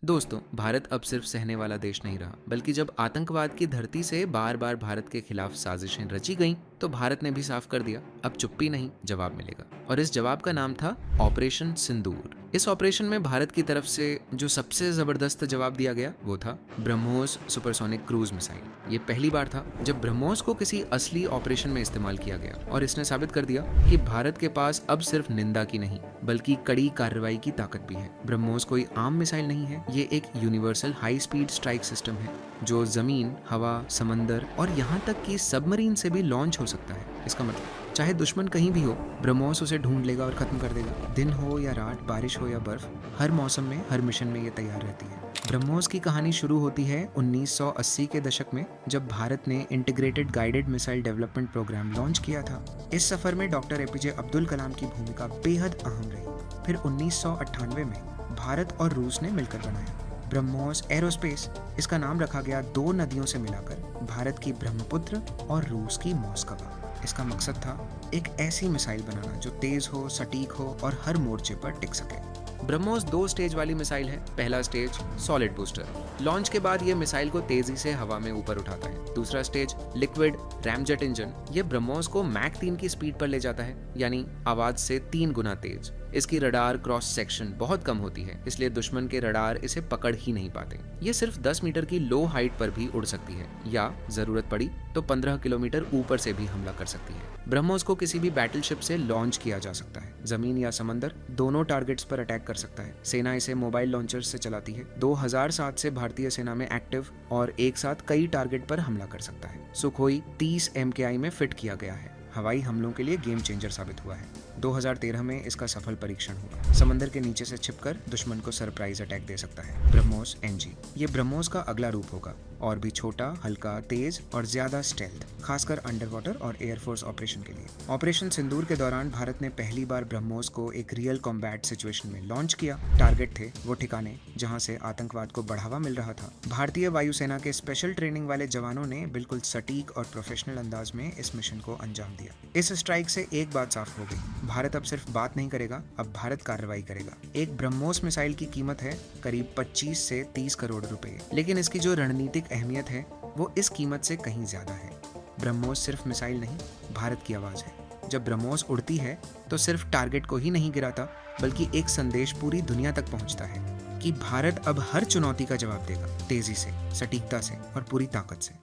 दोस्तों, भारत अब सिर्फ सहने वाला देश नहीं रहा, बल्कि जब आतंकवाद की धरती से बार बार भारत के खिलाफ साजिशें रची गईं, तो भारत ने भी साफ कर दिया, अब चुप्पी नहीं, जवाब मिलेगा। और इस जवाब का नाम था ऑपरेशन सिंदूर। इस ऑपरेशन में भारत की तरफ से जो सबसे जबरदस्त जवाब दिया गया वो था ब्रह्मोस सुपरसोनिक क्रूज मिसाइल। ये पहली बार था जब ब्रह्मोस को किसी असली ऑपरेशन में इस्तेमाल किया गया, और इसने साबित कर दिया कि भारत के पास अब सिर्फ निंदा की नहीं, बल्कि कड़ी कार्रवाई की ताकत भी है। ब्रह्मोस कोई आम मिसाइल नहीं है, ये एक universal high speed strike system है जो जमीन, हवा, समंदर और यहाँ तक कि सबमरीन से भी लॉन्च हो सकता है। इसका मतलब चाहे दुश्मन कहीं भी हो, ब्रह्मोस उसे ढूंढ लेगा और खत्म कर देगा। दिन हो या रात, बारिश हो या बर्फ, हर मौसम में, हर मिशन में ये तैयार रहती है। ब्रह्मोस की कहानी शुरू होती है 1980 के दशक में, जब भारत ने integrated guided missile development programme launch किया था। इस सफर में डॉक्टर एपीजे अब्दुल कलाम की भूमिका बेहद अहम रही। फिर 1998 में भारत और रूस ने मिलकर बनाया ब्रह्मोस एरोस्पेस। इसका नाम रखा गया दो नदियों से मिलाकर, भारत की ब्रह्मपुत्र और रूस की मॉस्कवा। इसका मकसद था एक ऐसी मिसाइल बनाना जो तेज हो, सटीक हो और हर मोर्चे पर टिक सके। ब्रह्मोस 2 स्टेज वाली मिसाइल है। पहला स्टेज सॉलिड बूस्टर, लॉन्च के बाद ये मिसाइल को तेजी से हवा में ऊपर उठाता है। दूसरा स्टेज लिक्विड रैमजेट इंजन, ये ब्रह्मोस को मैक 3 की स्पीड पर ले जाता है, यानी आवाज से 3 गुना तेज। इसकी रडार क्रॉस सेक्शन बहुत कम होती है, इसलिए दुश्मन के रडार इसे पकड़ ही नहीं पाते। ये सिर्फ 10 मीटर की लो हाइट पर भी उड़ सकती है, या जरूरत पड़ी तो 15 किलोमीटर ऊपर से भी हमला कर सकती है। ब्रह्मोस को किसी भी बैटलशिप से लॉन्च किया जा सकता है, जमीन या समंदर, दोनों टारगेट्स पर अटैक कर सकता है। सेना इसे मोबाइल लॉन्चर से चलाती है। 2007 से भारतीय सेना में एक्टिव और एक साथ कई टारगेट पर हमला कर सकता है। सुखोई 30 MKI में फिट किया गया है। हवाई हमलों के लिए गेम चेंजर साबित हुआ है। 2013 में इसका सफल परीक्षण हुआ। समंदर के नीचे से छिपकर दुश्मन को सरप्राइज अटैक दे सकता है। ब्रह्मोस NG, ये ब्रह्मोस का अगला रूप होगा, और भी छोटा, हल्का, तेज और ज्यादा स्टेल्थ, खासकर अंडर वाटर और एयरफोर्स ऑपरेशन के लिए। ऑपरेशन सिंदूर के दौरान भारत ने पहली बार ब्रह्मोस को एक रियल कॉम्बैट सिचुएशन में लॉन्च किया। टारगेट थे वो ठिकाने जहां से आतंकवाद को बढ़ावा मिल रहा था। भारतीय वायुसेना के स्पेशल ट्रेनिंग वाले जवानों ने बिल्कुल सटीक और प्रोफेशनल अंदाज में इस मिशन को अंजाम दिया। इस स्ट्राइक से एक बात साफ हो गई, भारत अब सिर्फ बात नहीं करेगा, अब भारत कार्रवाई करेगा। एक ब्रह्मोस मिसाइल की कीमत है करीब 25 से 30 करोड़ रुपए, लेकिन इसकी जो रणनीतिक अहमियत है वो इस कीमत से कहीं ज्यादा है। ब्रह्मोस सिर्फ मिसाइल नहीं, भारत की आवाज है। जब ब्रह्मोस उड़ती है तो सिर्फ टारगेट को ही नहीं गिराता, बल्कि एक संदेश पूरी दुनिया तक पहुंचता है कि भारत अब हर चुनौती का जवाब देगा, तेजी से, सटीकता से और पूरी ताकत से।